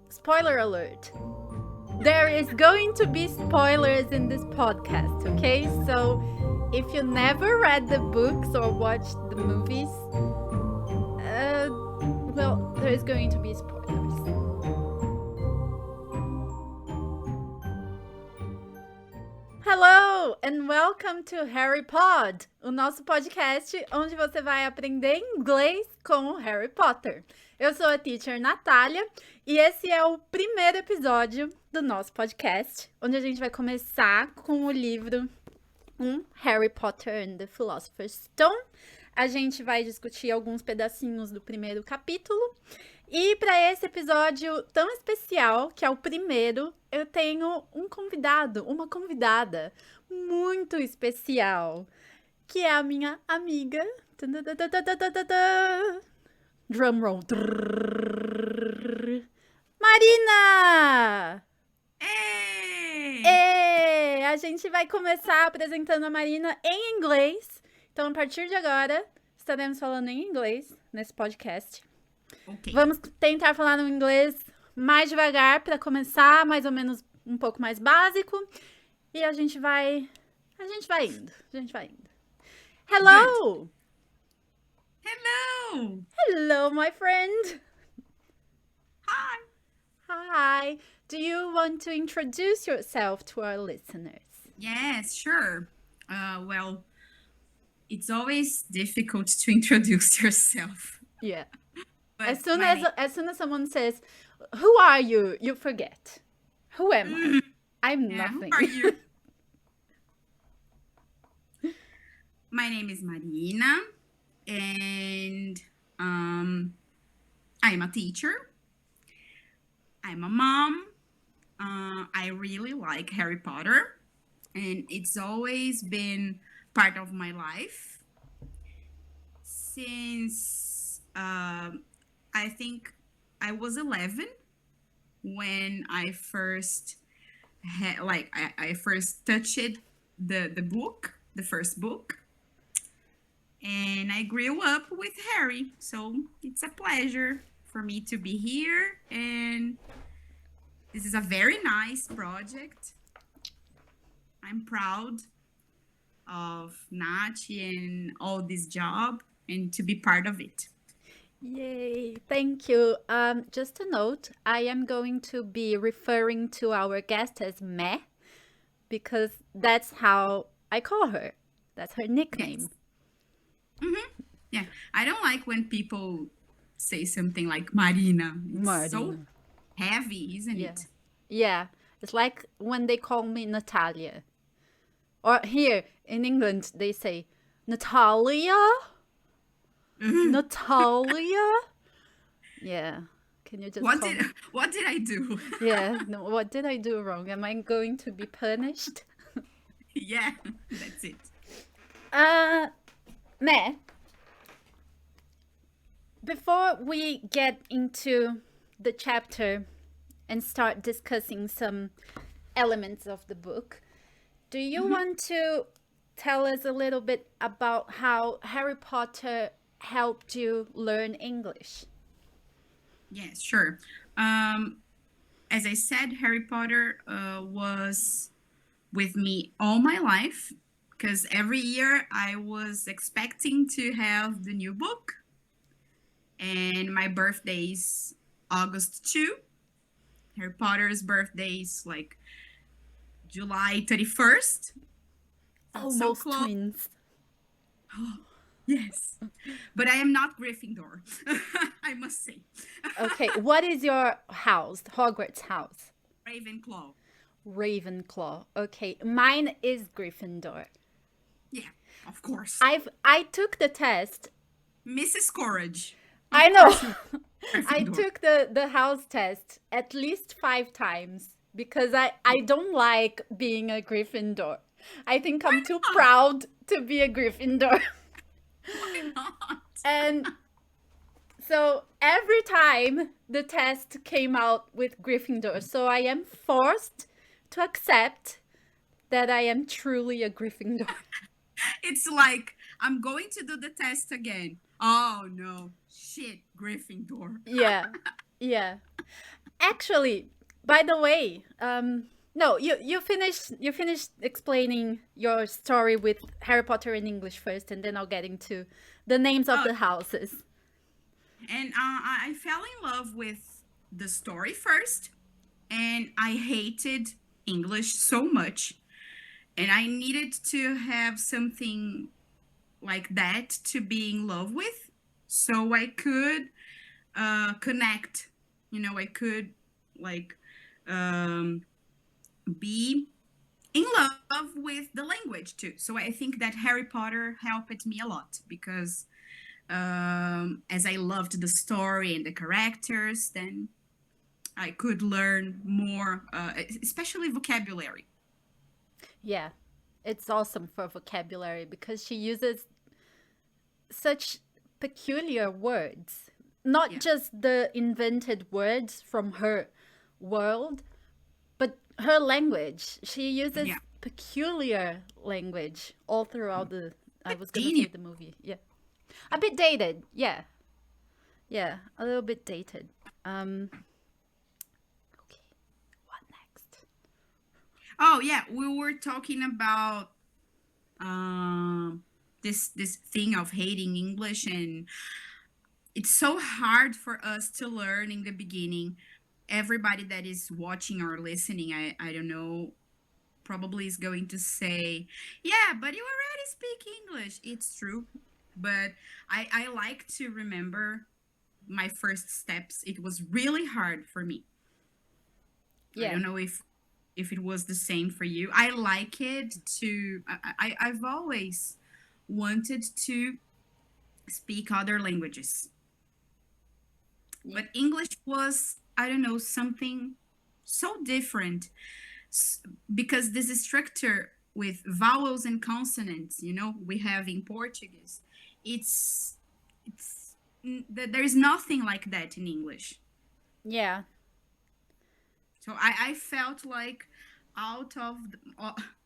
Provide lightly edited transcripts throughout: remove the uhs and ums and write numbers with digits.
spoiler alert. There is going to be spoilers in this podcast, okay? So if you never read the books or watched the movies, well, there is going to be spoilers. Hello and welcome to Harry Pod, o nosso podcast onde você vai aprender inglês com o Harry Potter. Eu sou a teacher Natália e esse é o primeiro episódio do nosso podcast, onde a gente vai começar com o livro Harry Potter and the Philosopher's Stone. A gente vai discutir alguns pedacinhos do primeiro capítulo. E para esse episódio tão especial, que é o primeiro, eu tenho um convidado, uma convidada muito especial, que é a minha amiga. Drumroll. Marina! Ei! A gente vai começar apresentando a Marina em inglês. Então, a partir de agora, estaremos falando em inglês nesse podcast. Okay. Vamos tentar falar no inglês mais devagar para começar, mais ou menos um pouco mais básico. E a gente vai indo. Hello! Good. Hello! Hello, my friend! Hi! Hi! Do you want to introduce yourself to our listeners? Yes, sure. Well, it's always difficult to introduce yourself. Yeah. But As soon as someone says, "Who are you?" you forget. Who am I? I'm nothing. Who are you? My name is Marina, and I'm a teacher. I'm a mom. I really like Harry Potter, and it's always been part of my life since I think I was 11 when I first I first touched the book, the first book, and I grew up with Harry. So it's a pleasure for me to be here, and this is a very nice project. I'm proud of Nachi and all this job and to be part of it. Yay, thank you. Just a note, I am going to be referring to our guest as Meh, because that's how I call her. That's her nickname. Yes. Mm-hmm. Yeah, I don't like when people say something like Marina. It's so heavy, isn't it? Yeah, it's like when they call me Natalia. Or here in England, they say Natalia. Natalia? Yeah. Can you just what did I do? Yeah, no, what did I do wrong? Am I going to be punished? Yeah, that's it. Meh, before we get into the chapter and start discussing some elements of the book, do you want to tell us a little bit about how Harry Potter helped you learn English? Yes, sure. As I said, Harry Potter was with me all my life because every year I was expecting to have the new book, and my birthday is August 2. Harry Potter's birthday is like July 31st. Almost so close. twins. Yes, but I am not Gryffindor, I must say. Okay, what is your house, Hogwarts house? Ravenclaw. Ravenclaw. Okay, mine is Gryffindor. Yeah, of course. I took the test. Mrs. Courage. I know. I Gryffindor. took the house test at least 5 times because I don't like being a Gryffindor. I think I'm too proud to be a Gryffindor. Why not? And so every time the test came out with Gryffindor, so I am forced to accept that I am truly a Gryffindor. It's like, I'm going to do the test again. Oh no, shit, Gryffindor. Yeah, yeah. Actually, by the way, no, you finished explaining your story with Harry Potter in English first, and then I'll get into the names of Oh, the houses. and I fell in love with the story first, and I hated English so much, and I needed to have something like that to be in love with, so I could connect. I could like um, be in love with the language too. So I think that Harry Potter helped me a lot because as I loved the story and the characters, then I could learn more, especially vocabulary. Yeah, it's awesome for vocabulary because she uses such peculiar words, not Yeah, just the invented words from her world, but her language. She uses yeah, peculiar language all throughout the, I was gonna say genius. the movie. Yeah. A bit dated. Yeah. Yeah. A little bit dated. Okay. What next? Oh yeah, we were talking about this thing of hating English, and it's so hard for us to learn in the beginning. Everybody that is watching or listening, I don't know, probably is going to say, yeah, but you already speak English. It's true. But I like to remember my first steps. It was really hard for me. I Yeah. don't know if it was the same for you. I like it to I've always wanted to speak other languages. Yeah. But English was, I don't know, something so different because this is structure with vowels and consonants, we have in Portuguese. It's there's nothing like that in English. Yeah. So I felt like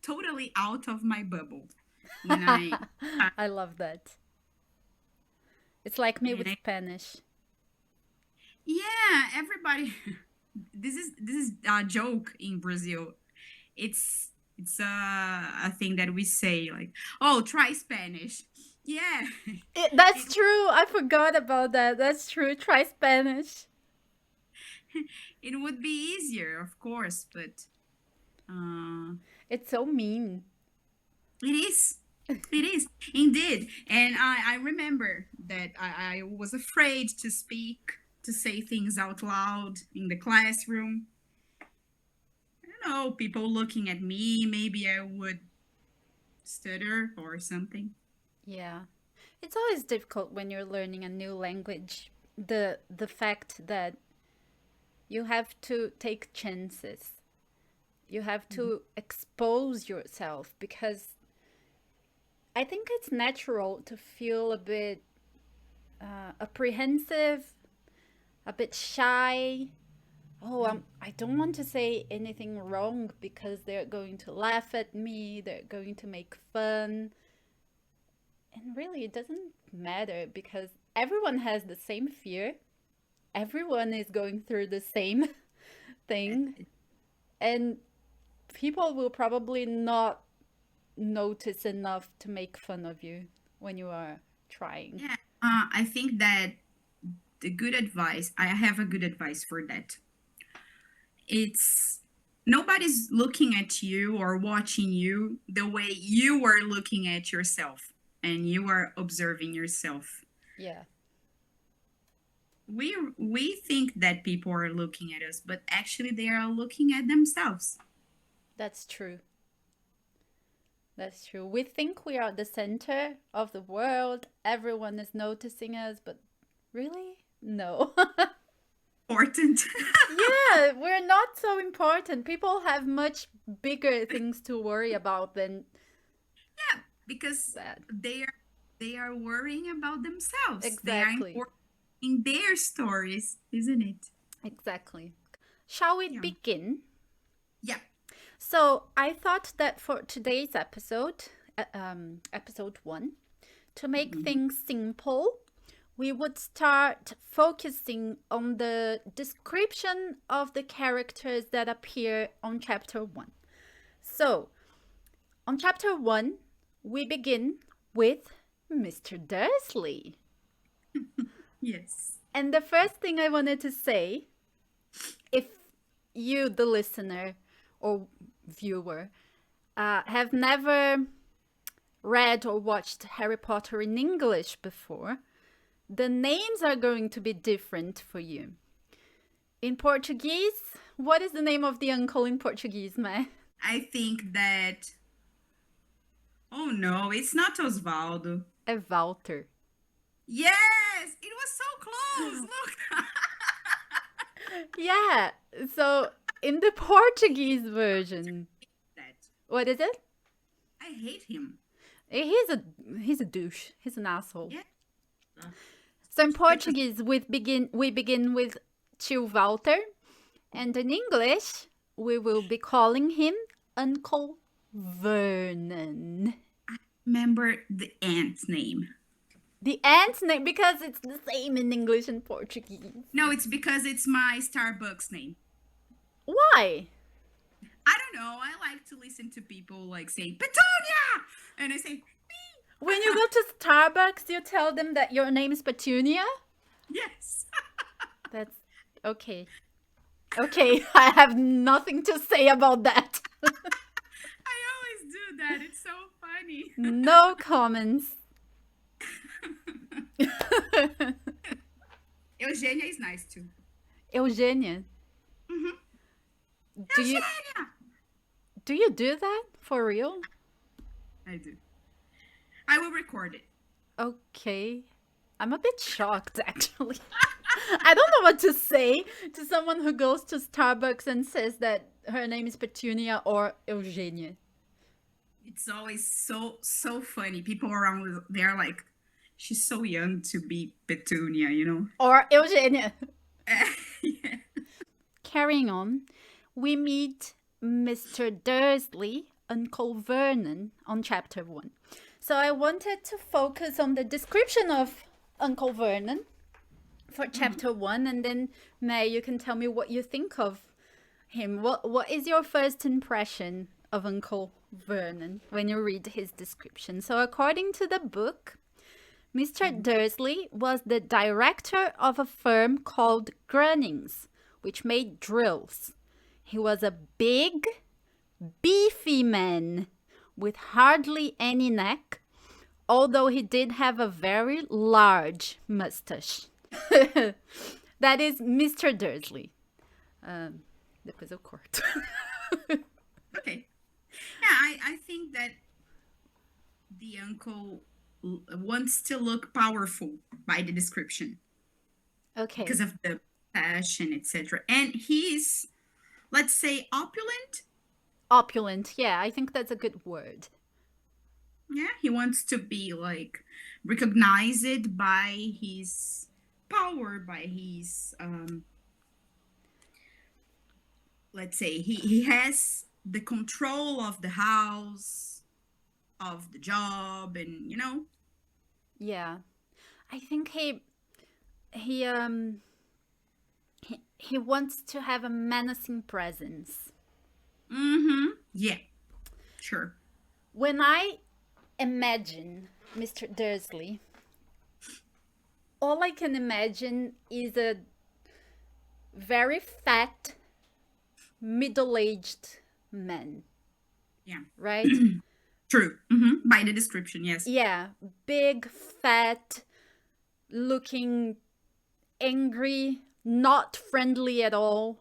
totally out of my bubble when I love that. It's like me and with I Spanish. yeah, everybody. This is a joke in Brazil. It's a thing that we say like, oh, try Spanish. Yeah, That's it true. I forgot about that. That's true. Try Spanish. it would be easier, of course, but uh, It's so mean. it is. It is indeed, and I remember that I was afraid to speak, to say things out loud in the classroom. I don't know, people looking at me, maybe I would stutter or something. Yeah. It's always difficult when you're learning a new language. The fact that you have to take chances. You have Mhm. to expose yourself because I think it's natural to feel a bit apprehensive, a bit shy. Oh, I don't want to say anything wrong because they're going to laugh at me, they're going to make fun. And really, it doesn't matter because everyone has the same fear. Everyone is going through the same thing. And people will probably not notice enough to make fun of you when you are trying. Yeah, I think that the good advice, I have a good advice for that. It's nobody's looking at you or watching you the way you are looking at yourself and you are observing yourself. Yeah, We think that people are looking at us, but actually they are looking at themselves. that's true. That's true. We think we are the center of the world, everyone is noticing us, but really? No. Important. Yeah, we're not so important. People have much bigger things to worry about than Yeah, because that. they are worrying about themselves. They are Exactly. important in their stories, isn't it? Exactly. Shall we Yeah. begin? Yeah. So, I thought that for today's episode, episode one, to make Mhm. things simple, we would start focusing on the description of the characters that appear on chapter 1. So, on chapter 1, we begin with Mr. Dursley. Yes. And the first thing I wanted to say, if you, the listener or viewer, have never read or watched Harry Potter in English before, the names are going to be different for you. In Portuguese, what is the name of the uncle in Portuguese, Mai? I think that... Oh no, it's not Osvaldo. É Valter. Yes! It was so close! Look! Yeah, so in the Portuguese version, That. what is it? I hate him. He's a douche. He's an asshole. Yeah. So in Portuguese, we begin with Tio Walter, and in English, we will be calling him Uncle Vernon. I remember the aunt's name. The aunt's name, because it's the same in English and Portuguese. No, it's because it's my Starbucks name. Why? I don't know. I like to listen to people like saying Petunia, and I say me. When you go to Starbucks, you tell them that your name is Petunia? Yes. That's okay. Okay, I have nothing to say about that. I always do that. It's so funny. No comments. Eugenia is nice too. Eugenia. Mhm. Do Eugenia! you do that for real? I do. I will record it. Okay. I'm a bit shocked, actually. I don't know what to say to someone who goes to Starbucks and says that her name is Petunia or Eugenia. It's always so funny. People around there are like, she's so young to be Petunia, you know? Or Eugenia. Yeah. Carrying on, we meet Mr. Dursley, Uncle Vernon, on chapter 1. So I wanted to focus on the description of Uncle Vernon for chapter 1, and then May, you can tell me what you think of him. What is your first impression of Uncle Vernon when you read his description? So according to the book, Mr. Dursley was the director of a firm called Grunnings, which made drills. He was a big, beefy man with hardly any neck, although he did have a very large mustache. That is Mr. Dursley. Depois eu corto. Okay. Yeah, I think that the uncle wants to look powerful by the description. Okay. Because of the passion, etc. And he's, let's say, opulent. Opulent, yeah, I think that's a good word. Yeah, he wants to be like recognized by his power, by his let's say he has the control of the house, of the job, and you know. Yeah. I think he wants to have a menacing presence. Yeah, sure. When I imagine Mr. Dursley, all I can imagine is a very fat, middle-aged man. Yeah. Right? True. By the description, yes. Yeah. Big, fat, looking angry, not friendly at all.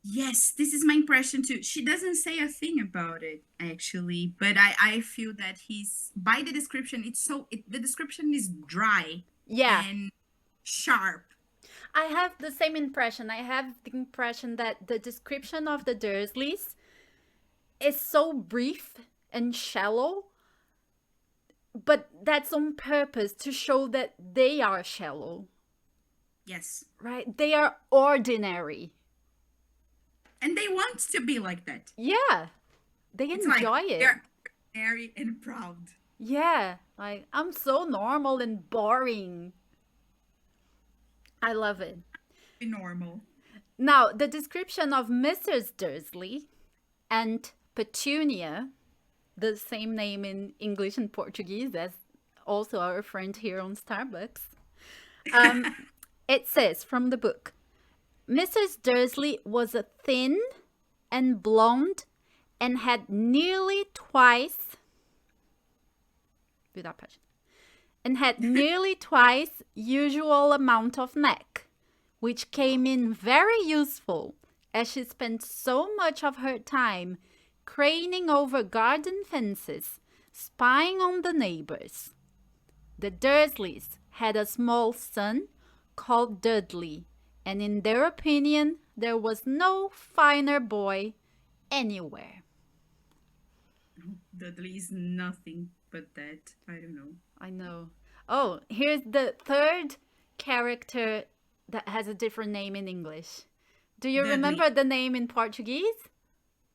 Yes, this is my impression too. She doesn't say a thing about it actually, but I feel that he's, by the description, the description is dry. Yeah. And sharp. I have the same impression. I have the impression that the description of the Dursleys is so brief and shallow, but that's on purpose to show that they are shallow. Yes. Right? They are ordinary. And they want to be like that. Yeah. They enjoy it. They're ordinary and proud. Yeah. Like, I'm so normal and boring. I love it. Be normal. Now, the description of Mrs. Dursley and Petunia, the same name in English and Portuguese as also our friend here on Starbucks. It says from the book, Mrs. Dursley was a thin and blonde and had nearly twice usual amount of neck, which came in very useful as she spent so much of her time craning over garden fences, spying on the neighbors. The Dursleys had a small son called Dudley, and in their opinion, there was no finer boy anywhere. Dudley is nothing but that. I don't know. I know. Oh, here's the third character that has a different name in English. Do you Dudley. remember the name in Portuguese?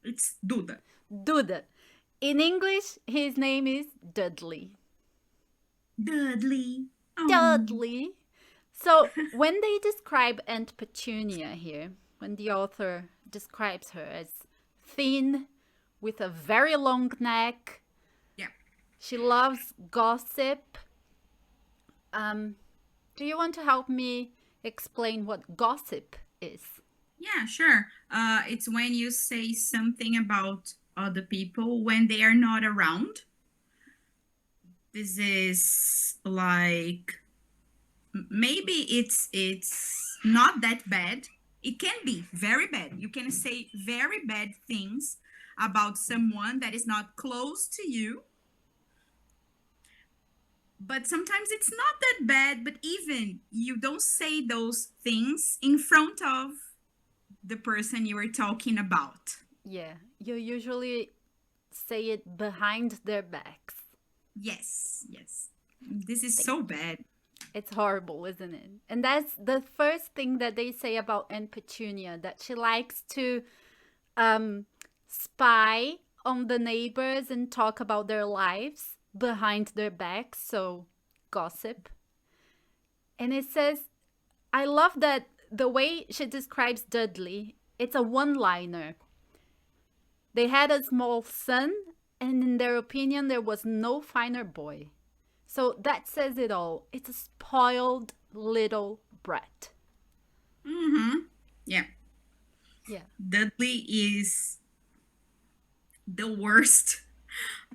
It's Duda. Duda. In English, his name is Dudley. Dudley. Oh. Dudley. So when they describe Aunt Petunia here, when the author describes her as thin, with a very long neck, Yeah. she loves gossip. Do you want to help me explain what gossip is? Yeah, sure. It's when you say something about other people when they are not around. This is like maybe it's not that bad. It can be very bad. You can say very bad things about someone that is not close to you. But sometimes it's not that bad, but even you don't say those things in front of the person you are talking about. Yeah, you usually say it behind their backs. Yes, yes. This is so bad. It's horrible, isn't it? And that's the first thing that they say about Aunt Petunia, that she likes to spy on the neighbors and talk about their lives behind their backs, so gossip. And it says, I love that the way she describes Dudley, it's a one-liner. They had a small son, and in their opinion, there was no finer boy. So that says it all. It's a spoiled little brat. Mm-hmm. Yeah. Yeah. Dudley is the worst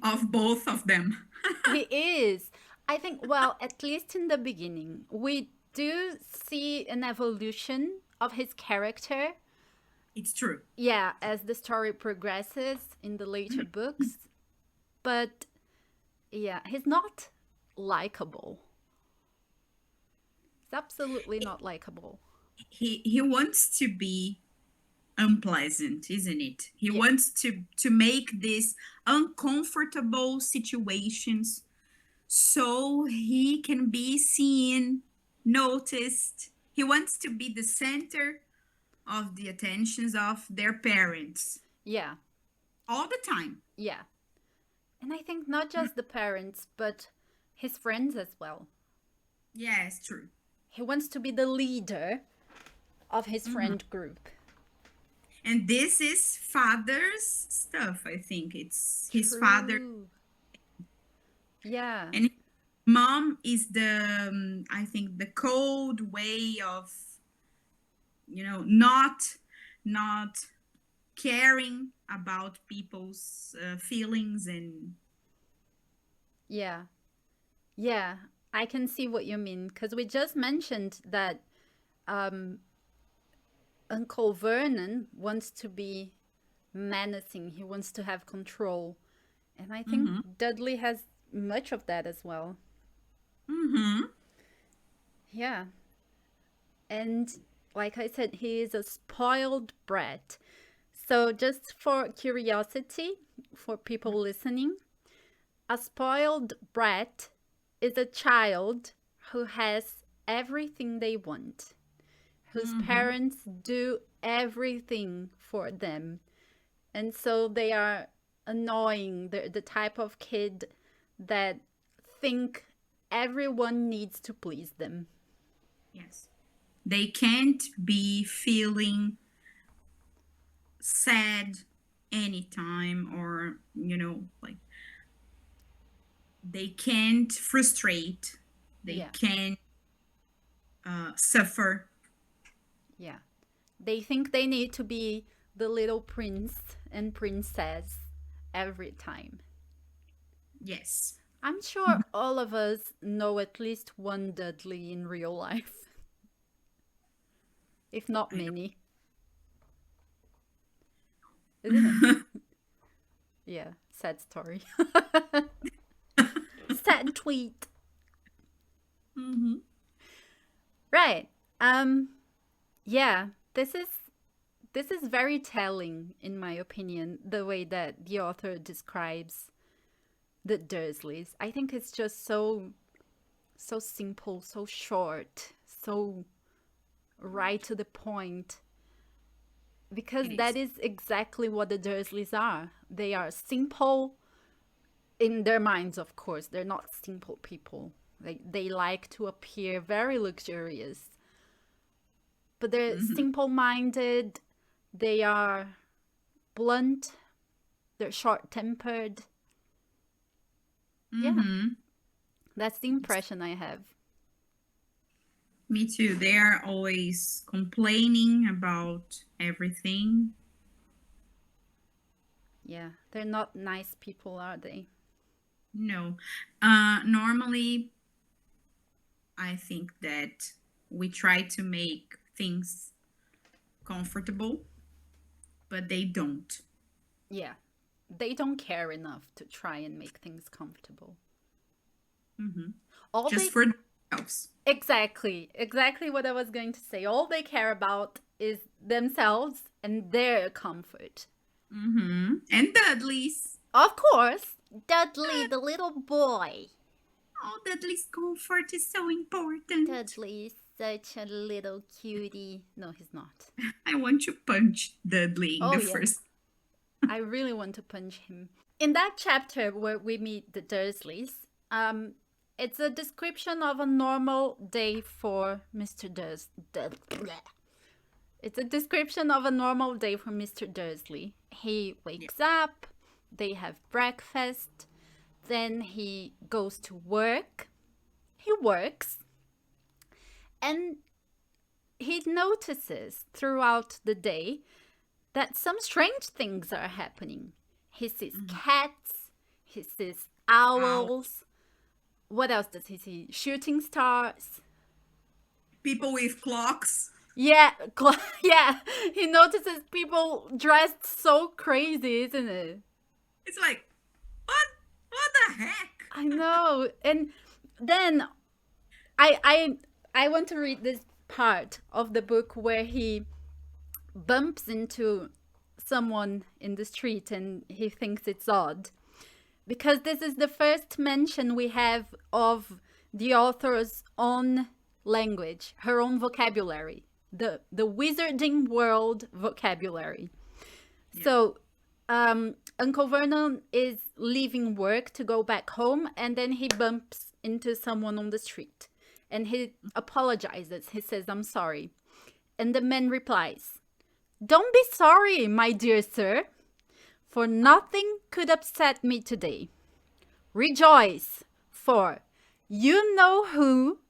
of both of them. He is. I think, well, at least in the beginning, we do see an evolution of his character. It's true. Yeah, as the story progresses in the later books. But yeah, he's not likable. He's absolutely not likable. He wants to be unpleasant, isn't it? He Yeah. wants to make these uncomfortable situations so he can be seen, noticed. He wants to be the center of the attentions of their parents Yeah, all the time. yeah. And I think not just the parents, but his friends as well. Yeah, it's true. He wants to be the leader of his friend group. And this is father's stuff, I think. It's his father. True. Yeah. And mom is the, I think, the cold way of, not caring about people's feelings and Yeah. Yeah. I can see what you mean, because we just mentioned that Uncle Vernon wants to be menacing. He wants to have control. And I think Dudley has much of that as well. Yeah. And like I said, he is a spoiled brat. So just for curiosity, for people listening, a spoiled brat is a child who has everything they want, whose parents do everything for them. And so they are annoying. They're the type of kid that think everyone needs to please them. yes. They can't be feeling sad anytime, or like they can't frustrate, they Yeah. can't suffer. Yeah. They think they need to be the little prince and princess every time. Yes. I'm sure all of us know at least one Dudley in real life, if not I know. many. Isn't it? Yeah, sad story. Sad tweet. Mm-hmm. Right. Yeah, this is very telling in my opinion, the way that the author describes the Dursleys. I think it's just so simple, so short, so right to the point. Because It that is. is exactly what the Dursleys are. They are simple in their minds, of course. They're not simple people. They like to appear very luxurious. But they're Mm-hmm. simple-minded. They are blunt. They're short-tempered. Yeah, Mm-hmm. that's the impression I have. Me too. They are always complaining about everything. Yeah, they're not nice people, are they? No. Normally, I think that we try to make things comfortable, but they don't. Yeah, they don't care enough to try and make things comfortable. Mm-hmm. All Just they for themselves. Exactly what I was going to say. All they care about is themselves and their comfort. Mm-hmm. And Dudley's. Of course, Dudley, the little boy. Oh, Dudley's comfort is so important. Dudley is such a little cutie. No, he's not. I want to punch Dudley in Oh, the yeah. first. I really want to punch him. In that chapter where we meet the Dursleys, it's a description of a normal day for Mr. It's a description of a normal day for Mr. Dursley. He wakes up, they have breakfast, then he goes to work. He works, and he notices throughout the day that some strange things are happening. He sees cats, he sees owls. What else does he see? Shooting stars. People with clocks. Yeah, yeah. He notices people dressed so crazy, isn't it? It's like, what the heck? I know. And then I want to read this part of the book where he bumps into someone in the street and he thinks it's odd. Because this is the first mention we have of the author's own language, her own vocabulary, the wizarding world vocabulary. Yeah. So Uncle Vernon is leaving work to go back home, and then he bumps into someone on the street. And he apologizes. He says, "I'm sorry." And the man replies, "Don't be sorry, my dear sir, for nothing could upset me today. Rejoice, for you know who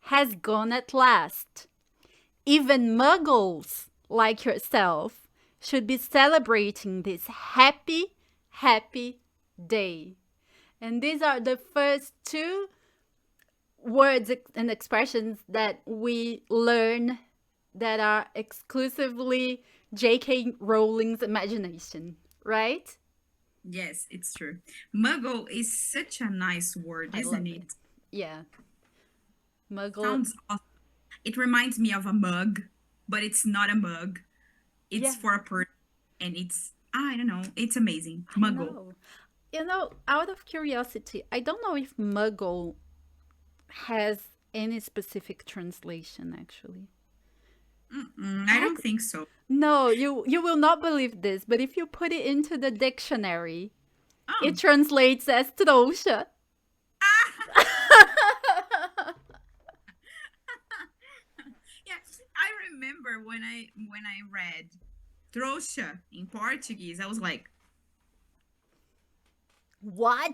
has gone at last. Even muggles like yourself should be celebrating this happy, happy day." And these are the first two words and expressions that we learn that are exclusively J.K. Rowling's imagination, right? Yes, it's true. Muggle is such a nice word, isn't it? Yeah. Muggle. Sounds awesome. It reminds me of a mug, but it's not a mug. It's for a person, and it's, I don't know, it's amazing. Muggle. You know, out of curiosity, I don't know if Muggle has any specific translation, actually. I don't think so. No, you will not believe this, but if you put it into the dictionary, it translates as trouxa. Yeah, remember when I read trouxa in Portuguese, I was like, What?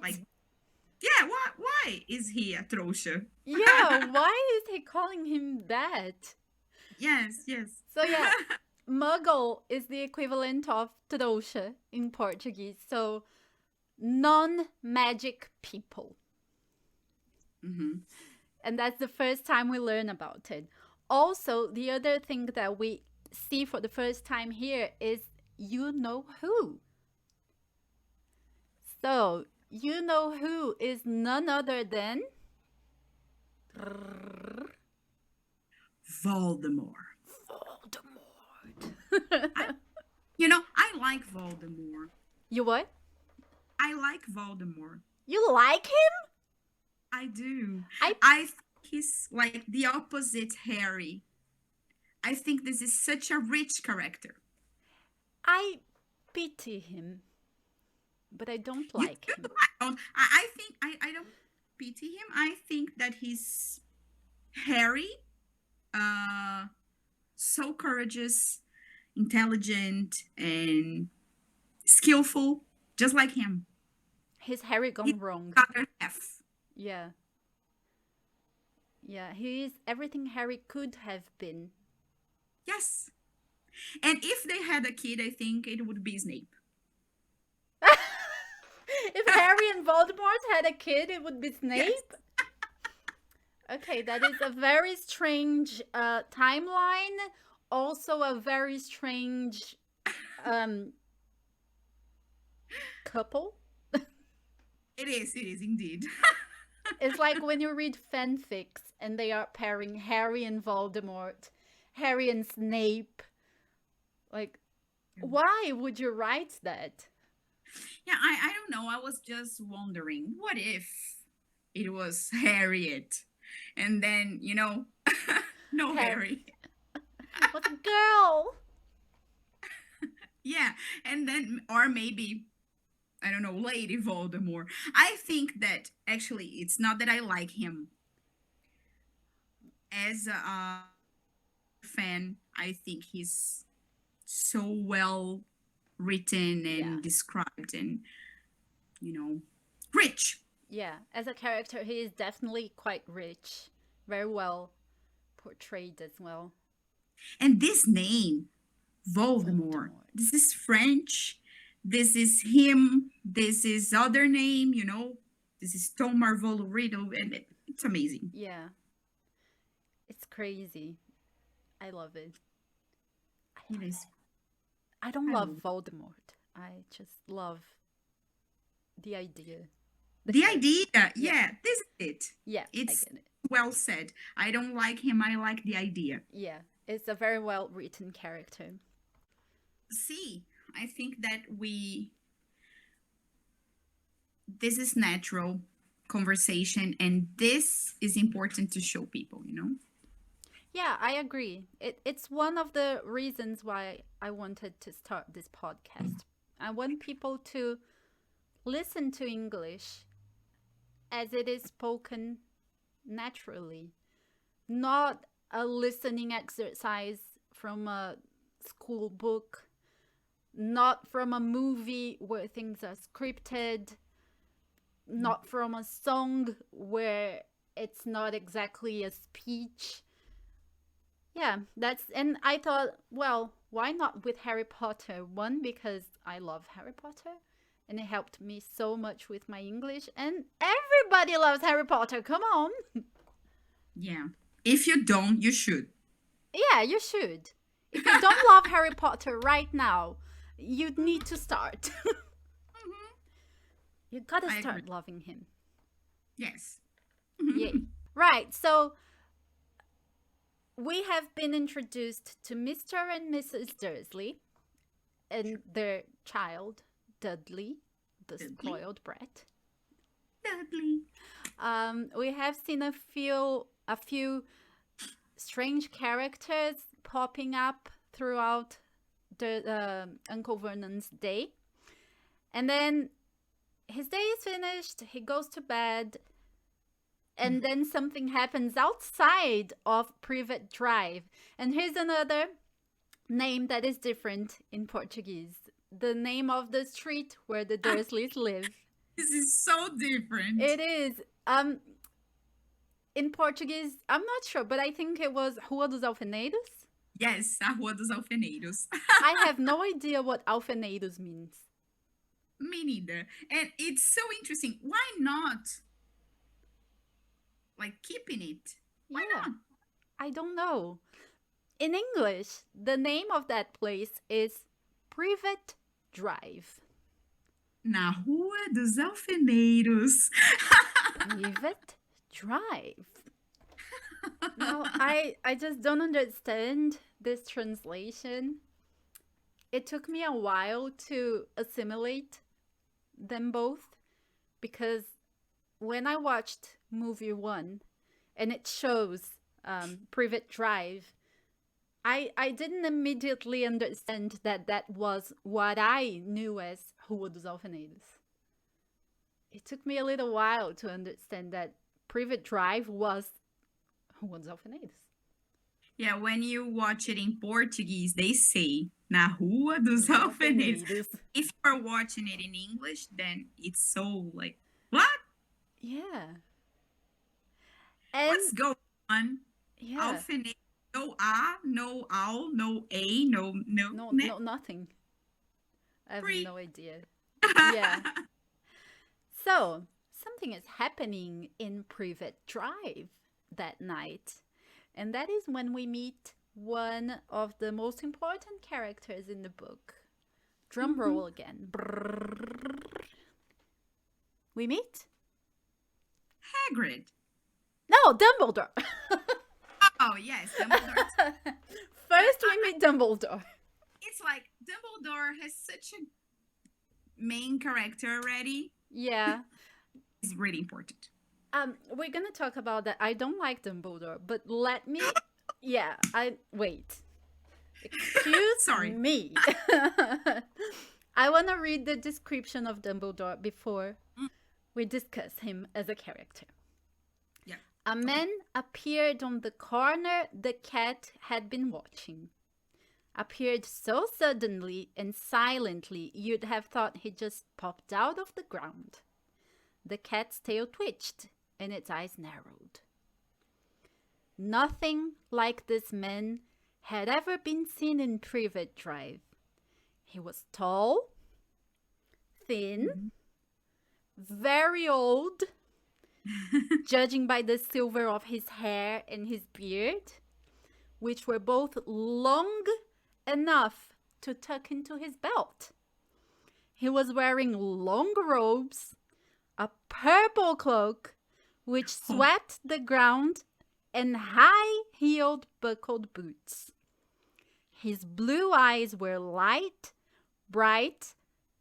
yeah, why is he a trouxa? Yeah, why is he calling him that? Yes. So yeah, muggle is the equivalent of trouxa in Portuguese. So non-magic people. Mm-hmm. And that's the first time we learn about it. Also, the other thing that we see for the first time here is you know who. So, you know who is none other than Voldemort. I like Voldemort. You what? I like Voldemort. You like him? I do. I think he's like the opposite Harry. I think this is such a rich character. I pity him, but I don't like him. I think I don't pity him. I think that he's Harry, so courageous, intelligent, and skillful, just like him. He's Harry gone wrong. Other half. Yeah. Yeah, he is everything Harry could have been. Yes. And if they had a kid, I think it would be Snape. If Harry and Voldemort had a kid, it would be Snape? Yes. Okay, that is a very strange timeline. Also a very strange couple. It is indeed. It's like when you read fanfics and they are pairing Harry and Voldemort, Harry and Snape. Like, why would you write that? Yeah, I don't know. I was just wondering, what if it was Harriet? And then, no Harry. What's a girl? Yeah, and then, or maybe, I don't know, Lady Voldemort. I think that actually it's not that I like him. As a fan, I think he's so well written and described and, rich. Yeah, as a character, he is definitely quite rich. Very well portrayed as well. And this name, Voldemort. This is French. This is him. This is other name, This is Tomar Riddle, and it's amazing. Yeah. It's crazy. I love it. It is. I don't love Voldemort. I just love the idea. The idea, yeah, this is it. Yeah, it's I get it. Well said. I don't like him. I like the idea. Yeah, it's a very well written character. See, I think that this is natural conversation, and this is important to show people, Yeah, I agree. It's one of the reasons why I wanted to start this podcast. I want people to listen to English as it is spoken naturally, not a listening exercise from a school book, not from a movie where things are scripted, not from a song where it's not exactly a speech. Yeah, and I thought, well, why not with Harry Potter? One, because I love Harry Potter and it helped me so much with my English, and everybody loves Harry Potter, come on. Yeah. If you don't, you should. Yeah, you should. If you don't love Harry Potter right now, you need to start. You gotta start loving him. Yes. Yay. Right, so we have been introduced to Mr. and Mrs. Dursley and their child, Dudley, the spoiled brat. Dudley. We have seen a few strange characters popping up throughout the Uncle Vernon's day. And then his day is finished, he goes to bed, and then something happens outside of Privet Drive. And here's another name that is different in Portuguese. The name of the street where the Dursleys live. This is so different. It is. In Portuguese, I'm not sure, but I think it was Rua dos Alfeneiros. Yes, a Rua dos Alfeneiros. I have no idea what alfeneiros means. Me neither. And it's so interesting. Why not? Like keeping it. Why not? I don't know. In English, the name of that place is Privet Drive. Na Rua dos Alfeneiros. Privet Drive. No, I just don't understand this translation. It took me a while to assimilate them both, because when I watched movie 1 and it shows Privet Drive, I didn't immediately understand that was what I knew as Rua dos Alfeneiros. It took me a little while to understand that Privet Drive was Rua dos Alfeneiros. Yeah, when you watch it in Portuguese, they say Na Rua dos Alfeneiros. If you're watching it in English, then it's so like, what? Yeah. And what's going on? yeah. Alfeneiros. No A, no owl, no A, no, nothing. I have Free. no idea. Yeah. So, something is happening in Privet Drive that night. And that is when we meet one of the most important characters in the book. Drum roll again. Brrrr. We meet? Hagrid. No, Dumbledore. Oh, yes, Dumbledore. First we meet Dumbledore. It's like Dumbledore has such a main character already. Yeah. It's really important. We're gonna talk about that. I don't like Dumbledore, but let me. Yeah, wait. Excuse Sorry. me. I want to read the description of Dumbledore before we discuss him as a character. Yeah. A man appeared on the corner the cat had been watching. Appeared so suddenly and silently you'd have thought he just popped out of the ground. The cat's tail twitched and its eyes narrowed. Nothing like this man had ever been seen in Privet Drive. He was tall, thin, very old, judging by the silver of his hair and his beard, which were both long enough to tuck into his belt. He was wearing long robes, a purple cloak, which swept the ground, and high-heeled buckled boots. His blue eyes were light, bright,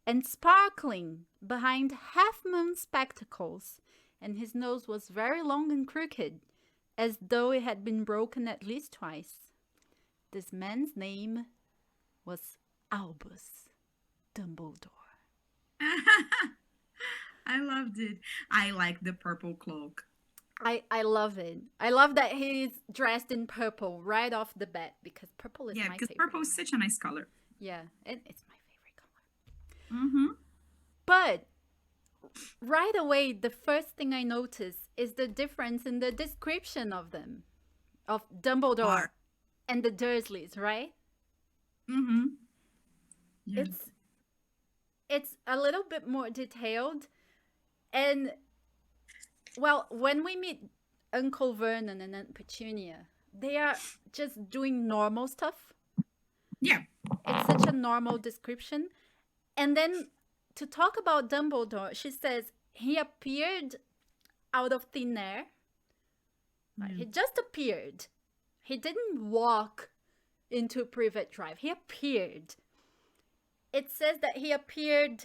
and sparkling behind half-moon spectacles, and his nose was very long and crooked, as though it had been broken at least twice. This man's name was Albus Dumbledore. I loved it. I like the purple cloak. I love it. I love that he's dressed in purple right off the bat, because purple is my favorite. Yeah, because purple is such a nice color. Yeah, and it's my favorite color. Mm-hmm. But right away, the first thing I notice is the difference in the description of them, of Dumbledore and the Dursleys, right? Mm-hmm. Yeah. It's a little bit more detailed, and well, when we meet Uncle Vernon and Aunt Petunia, they are just doing normal stuff. Yeah. It's such a normal description. And then to talk about Dumbledore, she says he appeared out of thin air. He just appeared. He didn't walk into Privet Drive. He appeared. It says that he appeared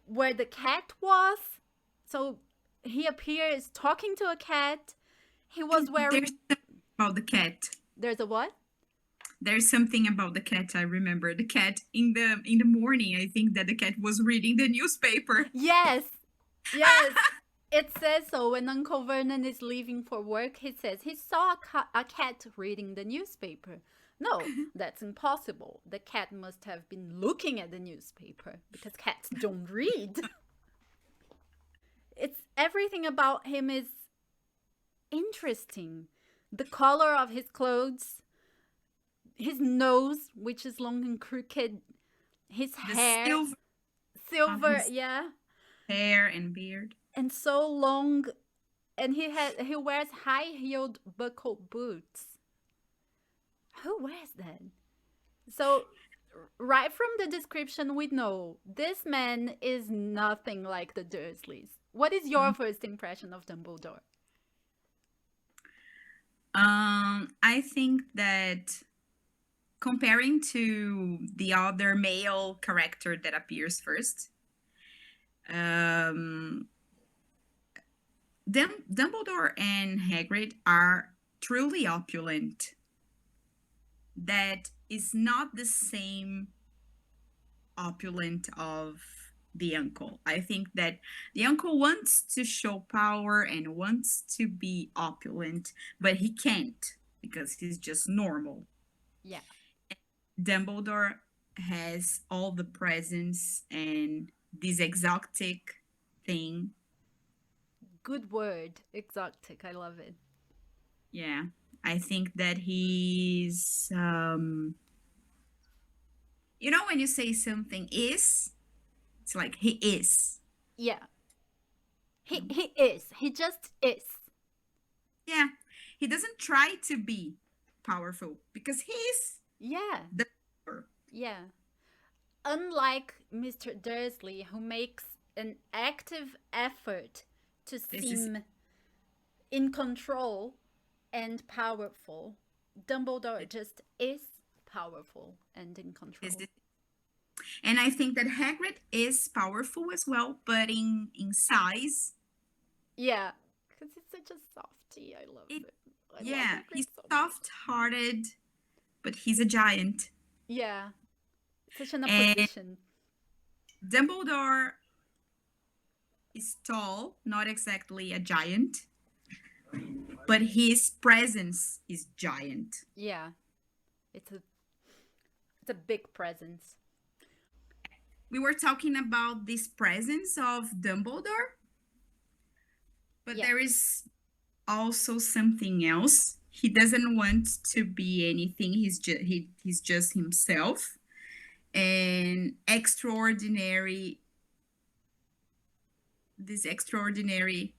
where the cat was. So he appears talking to a cat. He was wearing... There's something about the cat. There's a what? There's something about the cat. I remember the cat in the morning. I think that the cat was reading the newspaper. Yes. Yes. It says so when Uncle Vernon is leaving for work. He says he saw a cat reading the newspaper. No, that's impossible. The cat must have been looking at the newspaper because cats don't read. It's everything about him is interesting. The color of his clothes, his nose, which is long and crooked, his hair, silver, yeah, hair and beard, and so long, and he wears high-heeled buckled boots. Who wears that? So, right from the description, we know this man is nothing like the Dursleys. What is your first impression of Dumbledore? I think that comparing to the other male character that appears first, Dumbledore and Hagrid are truly opulent. That is not the same opulent of the uncle. I think that the uncle wants to show power and wants to be opulent, but he can't because he's just normal. Yeah. Dumbledore has all the presence and this exotic thing. Good word, exotic. I love it. Yeah. I think that he's, when you say something is, it's like he is. Yeah. He is. He just is. Yeah. He doesn't try to be powerful because he's the power. Yeah. Unlike Mr. Dursley, who makes an active effort to seem in control and powerful, Dumbledore just is powerful and in control. And I think that Hagrid is powerful as well, but in size. Yeah, because he's such a softie. I love it. He's so soft-hearted, but he's a giant. Yeah, such an opposition. Dumbledore is tall, not exactly a giant, but his presence is giant. Yeah, it's a big presence. We were talking about this presence of Dumbledore, but there is also something else. He doesn't want to be anything. He's just himself. And these extraordinary,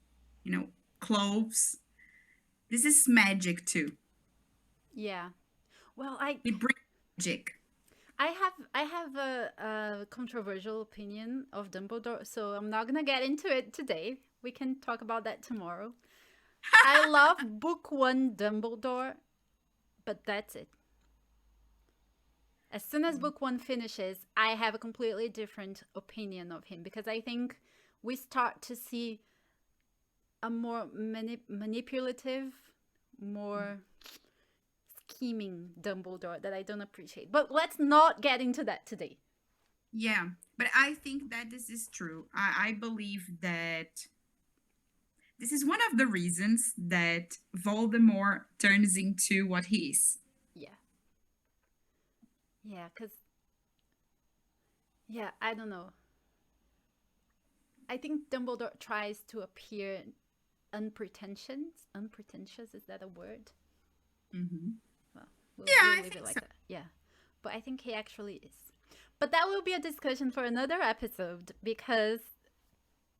clothes. This is magic too. Yeah. Well, It brings magic. I have a controversial opinion of Dumbledore, so I'm not gonna get into it today. We can talk about that tomorrow. I love book 1 Dumbledore, but that's it. As soon as book 1 finishes, I have a completely different opinion of him because I think we start to see a more manipulative, more scheming Dumbledore that I don't appreciate. But let's not get into that today. Yeah, but I think that this is true. I believe that this is one of the reasons that Voldemort turns into what he is. Yeah. Yeah, because... Yeah, I don't know. I think Dumbledore tries to appear unpretentious. Unpretentious, is that a word? Mm-hmm. Well, we'll leave it like that. Yeah. But I think he actually is. But that will be a discussion for another episode because,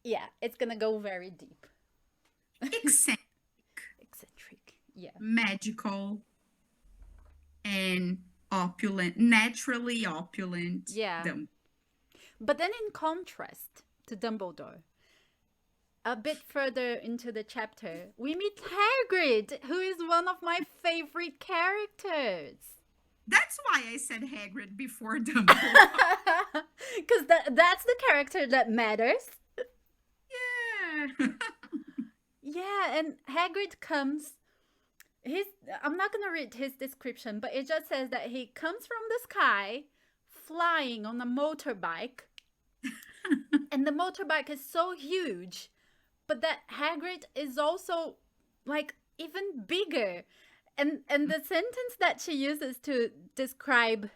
it's going to go very deep. Eccentric. Yeah. Magical. And opulent. Naturally opulent. Yeah. But then in contrast to Dumbledore, a bit further into the chapter, we meet Hagrid, who is one of my favorite characters. That's why I said Hagrid before Dumbledore. Because that's the character that matters. Yeah. Yeah, and Hagrid comes... I'm not going to read his description, but it just says that he comes from the sky, flying on a motorbike. And the motorbike is so huge, but that Hagrid is also like even bigger. And the sentence that she uses to describe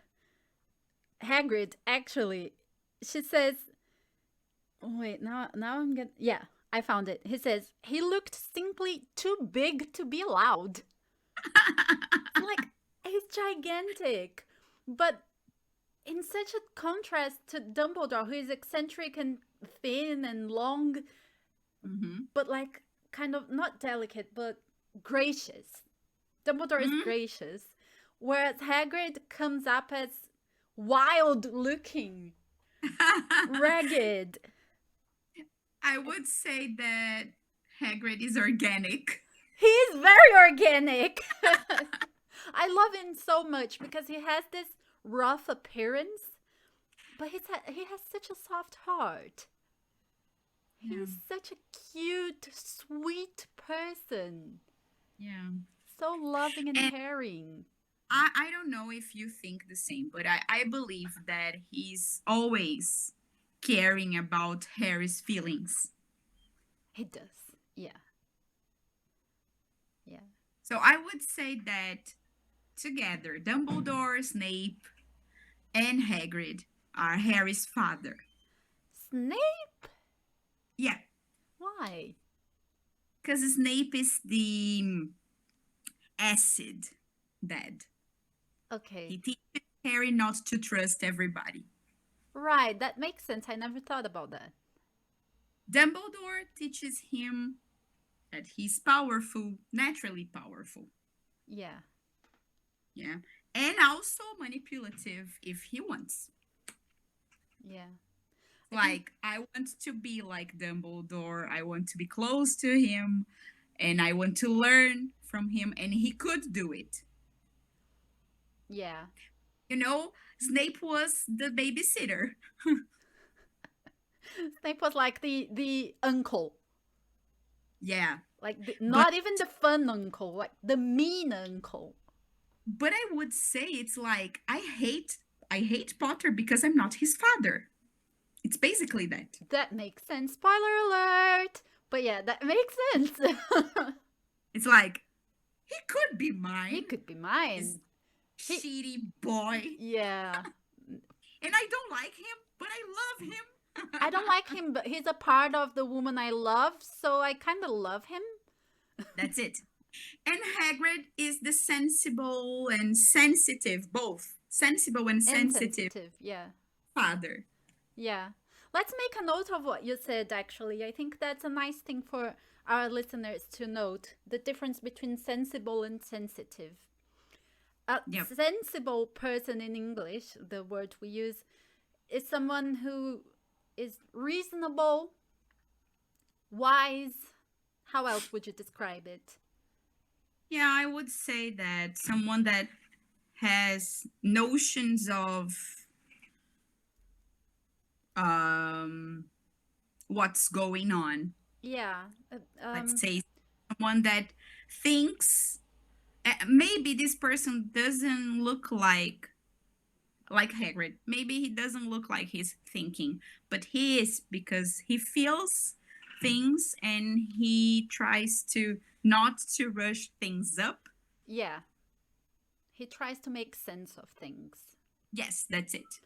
Hagrid, actually, she says, wait, now I'm getting, yeah, I found it. He says, he looked simply too big to be loud. Like, he's gigantic, but in such a contrast to Dumbledore, who is eccentric and thin and long, but like kind of not delicate, but gracious. Dumbledore is gracious, whereas Hagrid comes up as wild looking, ragged. I would say that Hagrid is organic. He is very organic. I love him so much because he has this rough appearance, but he has such a soft heart. He's such a cute, sweet person. Yeah. So loving and caring. I don't know if you think the same, but I believe that he's always caring about Harry's feelings. He does. Yeah. Yeah. So I would say that together, Dumbledore, Snape, and Hagrid are Harry's father. Snape? Yeah. Why? Because Snape is the acid dad. Okay. He teaches Harry not to trust everybody. Right, that makes sense. I never thought about that. Dumbledore teaches him that he's powerful, naturally powerful. Yeah. Yeah. And also manipulative if he wants. Yeah. Like, I want to be like Dumbledore. I want to be close to him. And I want to learn from him. And he could do it. Yeah. You know, Snape was the babysitter. Snape was like the uncle. Yeah. Like, not even the fun uncle, like the mean uncle. But I would say it's like, I hate Potter because I'm not his father. It's basically that. That makes sense. Spoiler alert! But yeah, that makes sense. It's like, he could be mine. He could be mine. Shitty boy. Yeah. And I don't like him, but I love him. I don't like him, but he's a part of the woman I love, so I kind of love him. That's it. And Hagrid is the sensible and sensitive, both. Sensible and sensitive. Yeah. Father. Yeah. Let's make a note of what you said, actually. I think that's a nice thing for our listeners to note. The difference between sensible and sensitive. A sensible person in English, the word we use, is someone who is reasonable, wise. How else would you describe it? Yeah, I would say that someone that has notions of what's going on. Yeah. Let's say someone that thinks, maybe this person doesn't look like Hagrid. Maybe he doesn't look like he's thinking, but he is, because he feels things and he tries to not to rush things up. Yeah. He tries to make sense of things. Yes, that's it.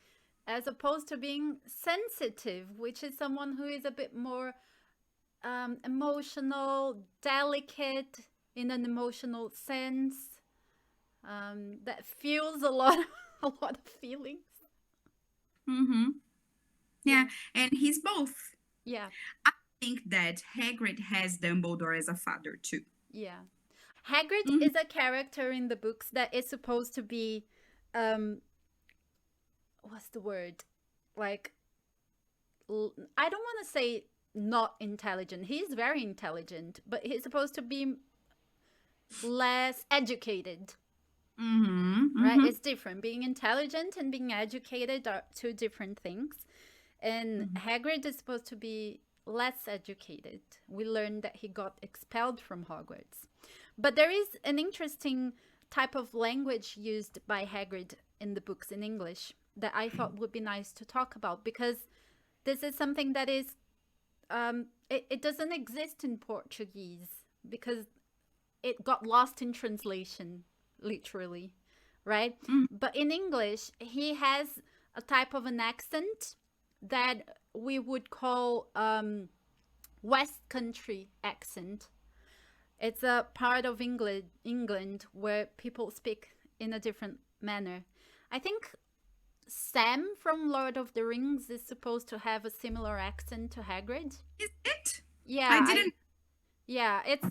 As opposed to being sensitive, which is someone who is a bit more emotional, delicate in an emotional sense, that feels a lot of feelings. Yeah, and he's both. Yeah. I think that Hagrid has Dumbledore as a father too. Yeah. Hagrid is a character in the books that is supposed to be what's the word? Like, I don't want to say not intelligent. He's very intelligent, but he's supposed to be less educated. Right? It's different. Being intelligent and being educated are two different things. And Hagrid is supposed to be less educated. We learned that he got expelled from Hogwarts. But there is an interesting type of language used by Hagrid in the books in English that I thought would be nice to talk about, because this is something that is it doesn't exist in Portuguese because it got lost in translation, literally, right? But in English, he has a type of an accent that we would call West Country accent. It's a part of England where people speak in a different manner. I think Sam from Lord of the Rings is supposed to have a similar accent to Hagrid. Is it? Yeah, I didn't.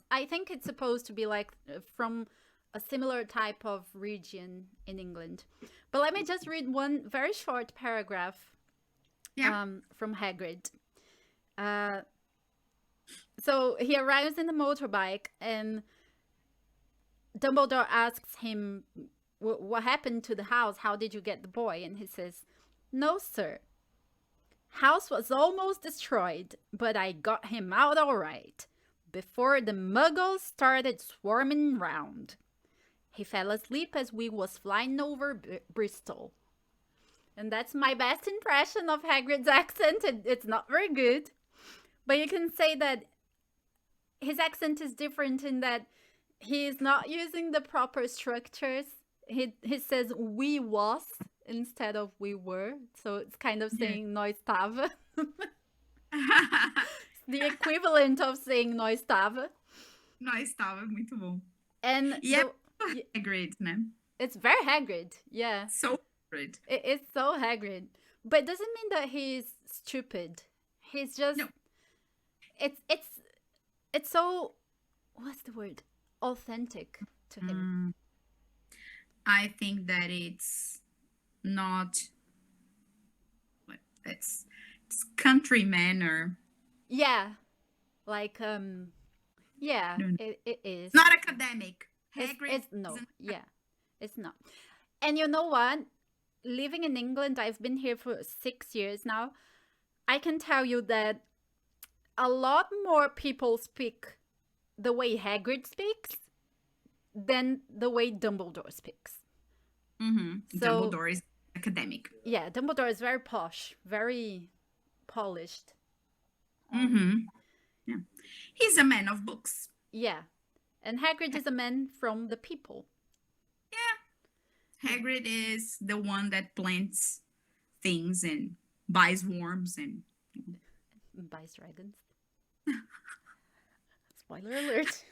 I think it's supposed to be like from a similar type of region in England. But let me just read one very short paragraph from Hagrid. So he arrives in the motorbike and Dumbledore asks him, what happened to the house? How did you get the boy? And he says, no, sir. House was almost destroyed, but I got him out all right before the muggles started swarming round. He fell asleep as we was flying over Bristol. And that's my best impression of Hagrid's accent. It's not very good. But you can say that his accent is different in that he is not using the proper structures. He says we was instead of we were. So it's kind of saying nós estava. The equivalent of saying nós estava. Nós estava, muito bom. And Hagrid, né? It's very Hagrid, yeah. So Hagrid. It is so Hagrid. But it doesn't mean that he's stupid. He's just... No. It's so... What's the word? Authentic to him. I think that it's not... It's country manner. Yeah. Like, yeah, it is. Not academic. It's not. And you know what? Living in England, I've been here for 6 years now. I can tell you that a lot more people speak the way Hagrid speaks than the way Dumbledore speaks. So, Dumbledore is academic. Yeah, Dumbledore is very posh, very polished. Yeah. He's a man of books. Yeah. And Hagrid is a man from the people. Yeah. Hagrid is the one that plants things and buys worms and buys dragons. Spoiler alert.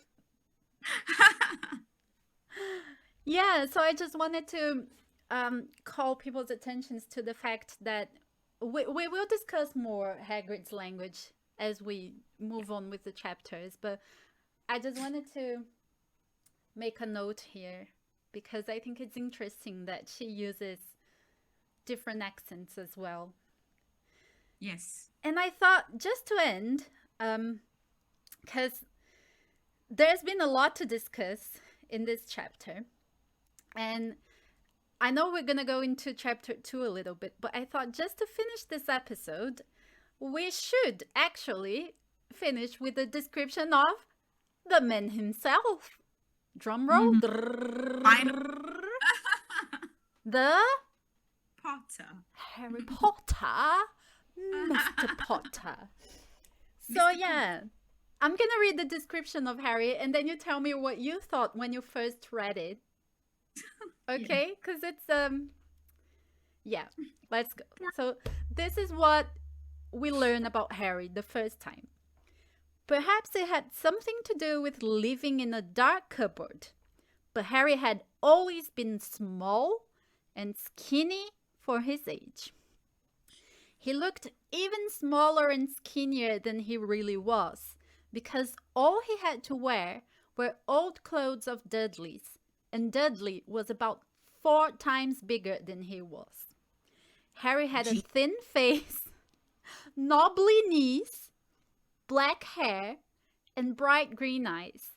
Yeah, so I just wanted to call people's attentions to the fact that we will discuss more Hagrid's language as we move on with the chapters, but I just wanted to make a note here because I think it's interesting that she uses different accents as well. Yes. And I thought, just to end, because there's been a lot to discuss in this chapter, and I know we're going to go into chapter 2 a little bit, but I thought just to finish this episode, we should actually finish with a description of the man himself. Drum roll. The Potter. Harry Potter. Mr. Potter. So yeah, I'm going to read the description of Harry and then you tell me what you thought when you first read it. Okay? Because it's, yeah, let's go. So this is what we learn about Harry the first time. Perhaps it had something to do with living in a dark cupboard, but Harry had always been small and skinny for his age. He looked even smaller and skinnier than he really was, because all he had to wear were old clothes of Dudley's, and Dudley was about 4 times bigger than he was. Harry had a thin face, knobbly knees, black hair, and bright green eyes.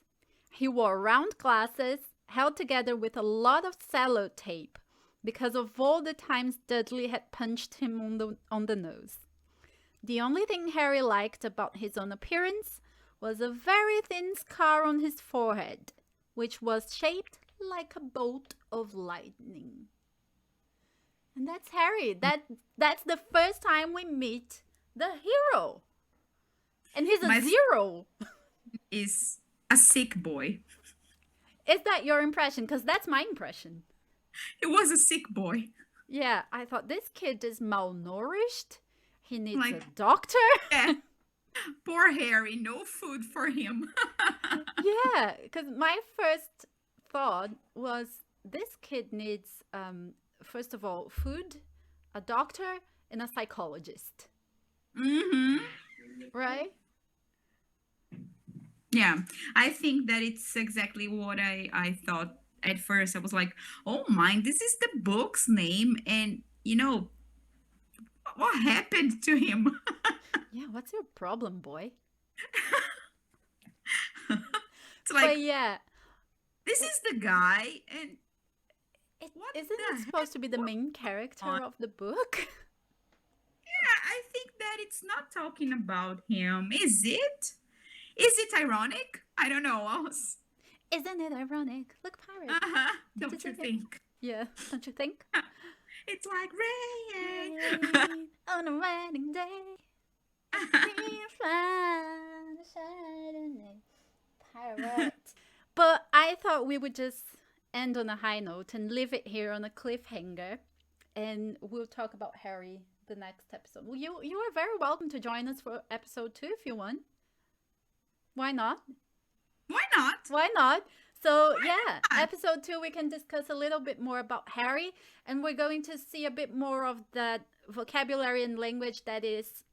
He wore round glasses held together with a lot of sellotape because of all the times Dudley had punched him on the nose. The only thing Harry liked about his own appearance was a very thin scar on his forehead, which was shaped like a bolt of lightning. And that's Harry. That's the first time we meet the hero. And he's a My 0. is a sick boy. Is that your impression? Because that's my impression. It was a sick boy. Yeah, I thought this kid is malnourished. He needs a Like- doctor. Yeah. Poor Harry, no food for him. Yeah, because my first thought was this kid needs, first of all, food, a doctor, and a psychologist, Mm-hmm. right? Yeah, I think that it's exactly what I thought at first. I was like, oh my, this is the book's name. And, what happened to him? Yeah, what's your problem, boy? It's like, But yeah, this is the guy. And What isn't the it supposed to be the main character on? of the book? yeah, I think that it's not talking about him. Is it? Is it ironic? I don't know. Isn't it ironic? Look, pirate. Uh-huh. Don't Just you a bit. think? Yeah, don't you think? It's like rain. Rain on a wedding day. Pirate. But I thought we would just end on a high note and leave it here on a cliffhanger, and we'll talk about Harry the next episode. Well, you are very welcome to join us for episode 2 if you want. Why not? Why not? Why not? So Why yeah, not? episode 2 we can discuss a little bit more about Harry, and we're going to see a bit more of that vocabulary and language that is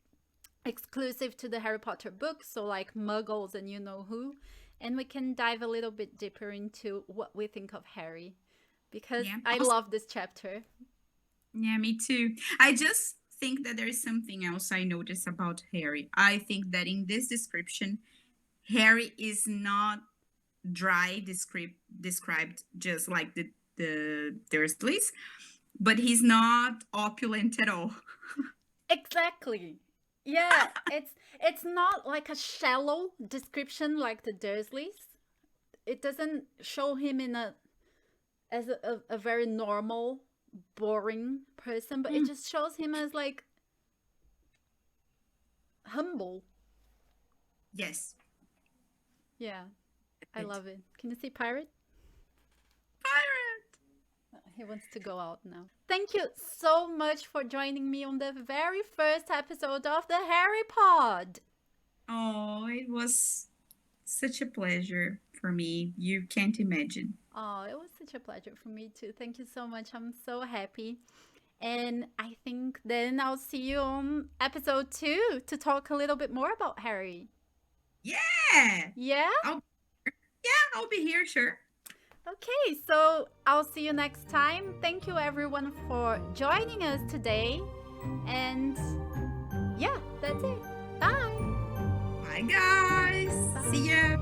exclusive to the Harry Potter books, so like muggles and you know who, and we can dive a little bit deeper into what we think of Harry, because Yeah. I love this chapter. Yeah, me too. I just think that there is something else I noticed about Harry. I think that in this description, Harry is not dry described just like the Dursleys, but he's not opulent at all. Exactly. Yeah, it's not like a shallow description like the Dursleys. It doesn't show him as a very normal, boring person, but it just shows him as like humble. Yes. Yeah, I It- love it. Can you see Pirate? Pirate. He wants to go out now. Thank you so much for joining me on the very first episode of the Harry Pod. Oh, it was such a pleasure for me. You can't imagine. Oh, it was such a pleasure for me too. Thank you so much. I'm so happy. And I think then I'll see you on episode 2 to talk a little bit more about Harry. Yeah. Yeah? Yeah, I'll be here, sure. Okay, so I'll see you next time. Thank you everyone for joining us today. And yeah, that's it. Bye. Bye, guys. Bye. See ya.